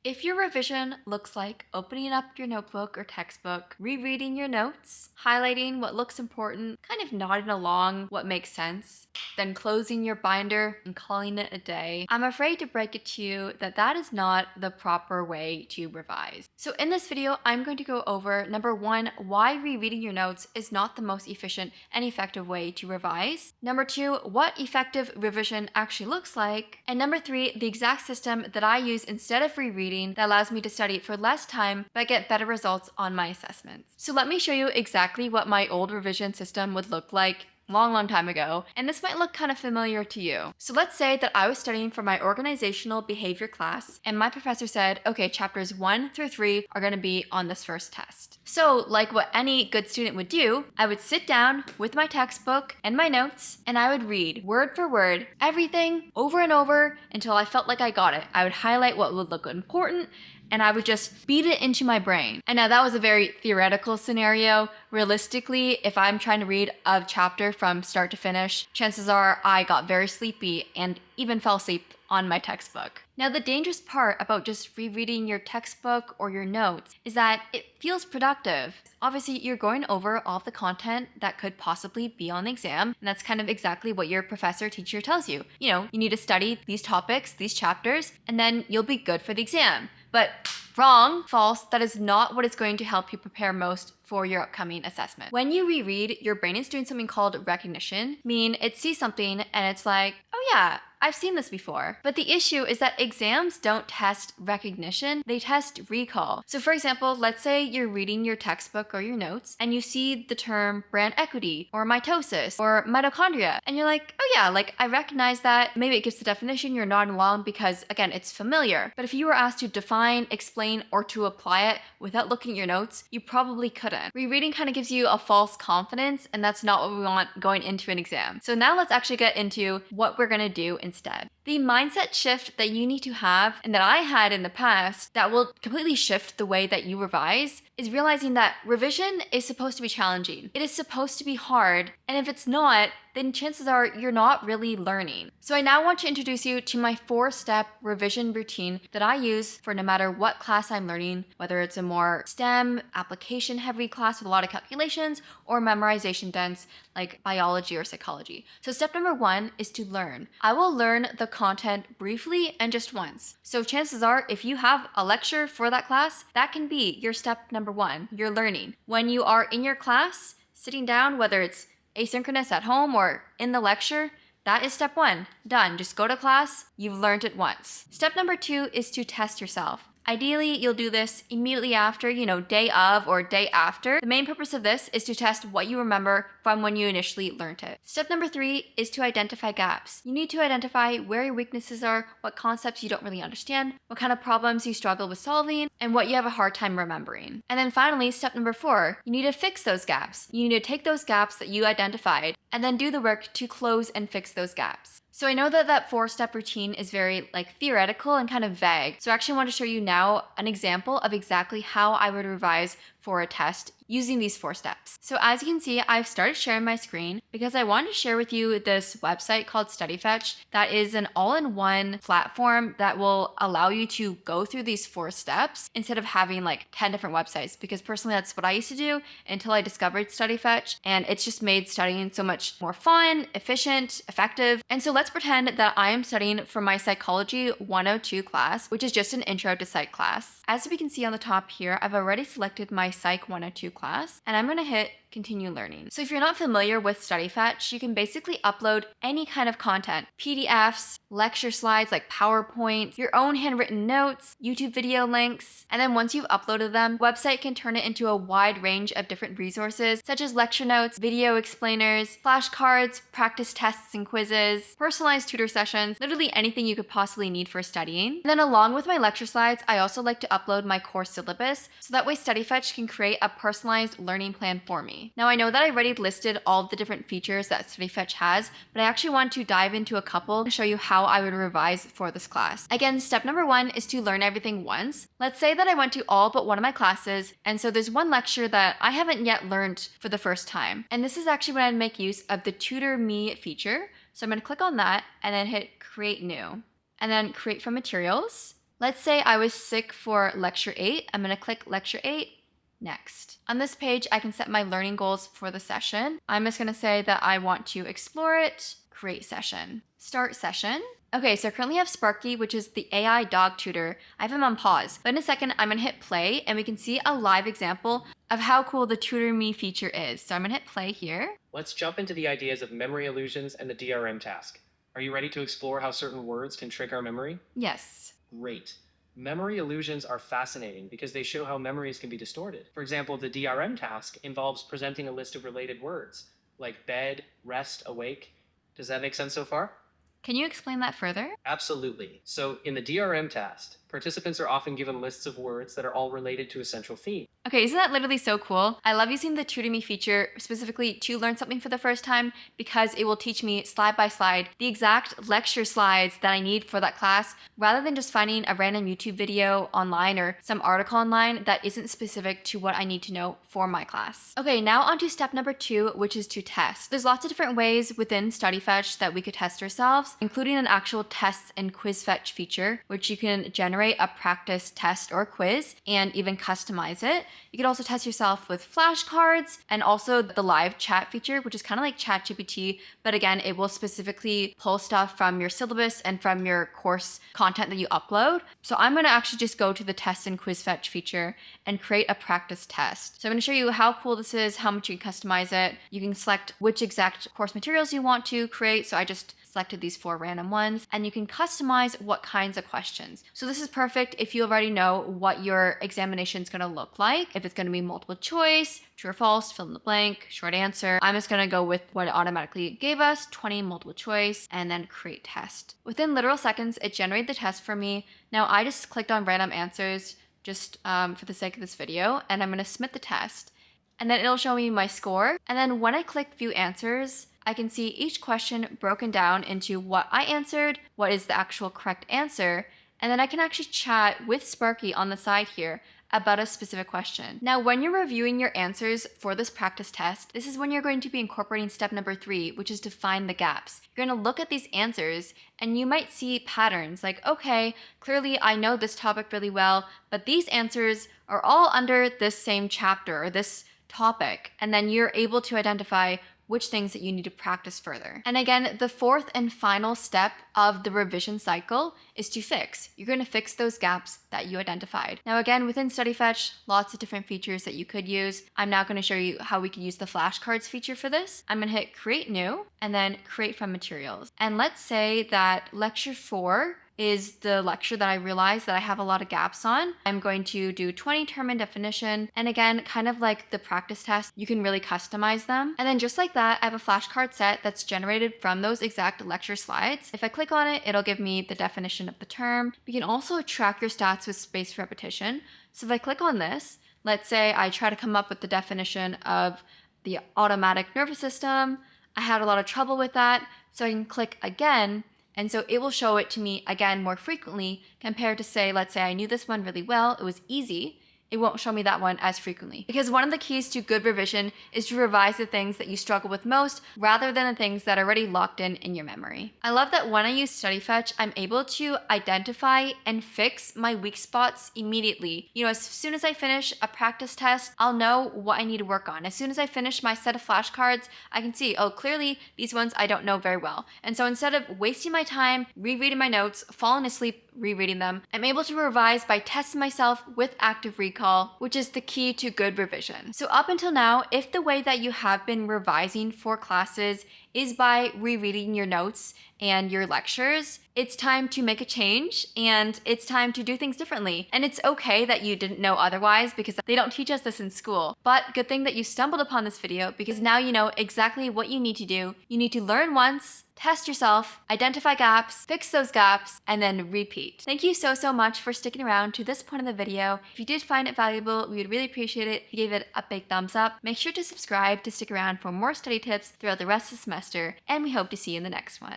If your revision looks like opening up your notebook or textbook, rereading your notes, highlighting what looks important, kind of nodding along what makes sense, then closing your binder and calling it a day, I'm afraid to break it to you that that is not the proper way to revise. So in this video, I'm going to go over number one, why rereading your notes is not the most efficient and effective way to revise. Number two, what effective revision actually looks like. And number three, the exact system that I use instead of rereading that allows me to study for less time but get better results on my assessments. So let me show you exactly what my old revision system would look like long time ago, and this might look kind of familiar to you. So let's say that I was studying for my organizational behavior class, and my professor said, okay, chapters 1 through 3 are going to be on this first test. So like what any good student would do, I would sit down with my textbook and my notes, and I would read word for word everything over and over until I felt like I got it. I would highlight what would look important, and I would just beat it into my brain. And now that was a very theoretical scenario. Realistically, if I'm trying to read a chapter from start to finish, chances are I got very sleepy and even fell asleep on my textbook. Now, the dangerous part about just rereading your textbook or your notes is that it feels productive. Obviously, you're going over all of the content that could possibly be on the exam, and that's kind of exactly what your professor or teacher tells you. You know, you need to study these topics, these chapters, and then you'll be good for the exam. But wrong, false, that is not what is going to help you prepare most for your upcoming assessment. When you reread, your brain is doing something called recognition, meaning it sees something and it's like, oh yeah, I've seen this before. But the issue is that exams don't test recognition, they test recall. So for example, let's say you're reading your textbook or your notes and you see the term brand equity or mitosis or mitochondria, and you're like, oh yeah, like I recognize that. Maybe it gives the definition, you're nodding along because again, it's familiar. But if you were asked to define, explain, or to apply it without looking at your notes, you probably couldn't. Rereading kind of gives you a false confidence, and that's not what we want going into an exam. So now let's actually get into what we're gonna do instead. The mindset shift that you need to have, and that I had in the past, that will completely shift the way that you revise, is realizing that revision is supposed to be challenging. It is supposed to be hard, and if it's not, then chances are you're not really learning. So I now want to introduce you to my 4-step revision routine that I use for no matter what class I'm learning, whether it's a more STEM, application-heavy class with a lot of calculations, or memorization dense like biology or psychology. So step number 1 is to learn. I will learn the content briefly and just once. So chances are, if you have a lecture for that class, that can be your step number 1, you're learning. When you are in your class, sitting down, whether it's asynchronous at home or in the lecture, that is step 1. Done. Just go to class, you've learned it once. Step number 2 is to test yourself. Ideally, you'll do this immediately after, day of or day after. The main purpose of this is to test what you remember from when you initially learned it. Step number 3 is to identify gaps. You need to identify where your weaknesses are, what concepts you don't really understand, what kind of problems you struggle with solving, and what you have a hard time remembering. And then finally, step number 4, you need to fix those gaps. You need to take those gaps that you identified and then do the work to close and fix those gaps. So I know that that 4-step routine is very theoretical and kind of vague. So I actually want to show you now an example of exactly how I would revise for a test using these 4 steps. So as you can see, I've started sharing my screen because I wanted to share with you this website called StudyFetch that is an all-in-one platform that will allow you to go through these 4 steps instead of having 10 different websites, because personally that's what I used to do until I discovered StudyFetch, and it's just made studying so much more fun, efficient, effective. And so let's pretend that I am studying for my Psychology 102 class, which is just an intro to psych class. As we can see on the top here, I've already selected my Psych 102 class, and I'm going to hit continue learning. So if you're not familiar with StudyFetch, you can basically upload any kind of content, PDFs, lecture slides like PowerPoint, your own handwritten notes, YouTube video links, and then once you've uploaded them, the website can turn it into a wide range of different resources such as lecture notes, video explainers, flashcards, practice tests and quizzes, personalized tutor sessions, literally anything you could possibly need for studying. And then along with my lecture slides, I also like to upload my course syllabus so that way StudyFetch can create a personalized learning plan for me. Now I know that I already listed all of the different features that StudyFetch has, but I actually want to dive into a couple to show you how I would revise for this class. Again, step number 1 is to learn everything once. Let's say that I went to all but one of my classes, and so there's one lecture that I haven't yet learned for the first time. And this is actually when I'd make use of the Tutor Me feature. So I'm going to click on that and then hit create new, and then create from materials. Let's say I was sick for lecture 8. I'm going to click lecture 8. Next. On this page, I can set my learning goals for the session. I'm just going to say that I want to explore it, create session, start session. Okay, so I currently have Spark.E, which is the AI dog tutor. I have him on pause, but in a second, I'm going to hit play and we can see a live example of how cool the Tutor Me feature is. So I'm going to hit play here. Let's jump into the ideas of memory illusions and the DRM task. Are you ready to explore how certain words can trick our memory? Yes. Great. Memory illusions are fascinating because they show how memories can be distorted. For example, the DRM task involves presenting a list of related words, like bed, rest, awake. Does that make sense so far? Can you explain that further? Absolutely. So in the DRM task, participants are often given lists of words that are all related to a central theme. Okay, isn't that literally so cool? I love using the Tutor Me feature specifically to learn something for the first time because it will teach me slide by slide the exact lecture slides that I need for that class rather than just finding a random YouTube video online or some article online that isn't specific to what I need to know for my class. Okay, now on to step number 2, which is to test. There's lots of different ways within StudyFetch that we could test ourselves, including an actual tests and quiz fetch feature, which you can generate a practice test or quiz and even customize it. You could also test yourself with flashcards and also the live chat feature, which is kind of like ChatGPT, but again, it will specifically pull stuff from your syllabus and from your course content that you upload. So I'm going to actually just go to the test and quiz fetch feature and create a practice test. So I'm going to show you how cool this is, how much you can customize it. You can select which exact course materials you want to create. So I just selected these 4 random ones, and you can customize what kinds of questions. So this is perfect if you already know what your examination is going to look like. If it's going to be multiple choice, true or false, fill in the blank, short answer. I'm just going to go with what it automatically gave us, 20 multiple choice, and then create test. Within literal seconds, it generated the test for me. Now I just clicked on random answers just for the sake of this video, and I'm going to submit the test. And then it'll show me my score. And then when I click view answers, I can see each question broken down into what I answered, what is the actual correct answer, and then I can actually chat with Spark.E on the side here about a specific question. Now, when you're reviewing your answers for this practice test, this is when you're going to be incorporating step number 3, which is to find the gaps. You're going to look at these answers and you might see patterns like, okay, clearly I know this topic really well, but these answers are all under this same chapter or this topic. And then you're able to identify which things that you need to practice further. And again, the 4th and final step of the revision cycle is to fix. You're going to fix those gaps that you identified. Now again, within StudyFetch, lots of different features that you could use. I'm now going to show you how we could use the flashcards feature for this. I'm going to hit create new and then create from materials. And let's say that lecture 4 is the lecture that I realized that I have a lot of gaps on. I'm going to do 20 term and definition. And again, kind of like the practice test, you can really customize them. And then just like that, I have a flashcard set that's generated from those exact lecture slides. If I click on it, it'll give me the definition of the term. You can also track your stats with spaced repetition. So if I click on this, let's say I try to come up with the definition of the automatic nervous system. I had a lot of trouble with that. So I can click again, and so it will show it to me again more frequently compared to say, let's say I knew this one really well, it was easy. It won't show me that one as frequently. Because one of the keys to good revision is to revise the things that you struggle with most rather than the things that are already locked in your memory. I love that when I use StudyFetch, I'm able to identify and fix my weak spots immediately. You know, as soon as I finish a practice test, I'll know what I need to work on. As soon as I finish my set of flashcards, I can see, oh, clearly these ones I don't know very well. And so instead of wasting my time rereading my notes, falling asleep rereading them, I'm able to revise by testing myself with active recall, which is the key to good revision. So up until now, if the way that you have been revising for classes is by rereading your notes and your lectures, it's time to make a change and it's time to do things differently. And it's okay that you didn't know otherwise because they don't teach us this in school. But good thing that you stumbled upon this video because now you know exactly what you need to do. You need to learn once, test yourself, identify gaps, fix those gaps, and then repeat. Thank you so much for sticking around to this point of the video. If you did find it valuable, we would really appreciate it if you gave it a big thumbs up. Make sure to subscribe to stick around for more study tips throughout the rest of the semester, and we hope to see you in the next one.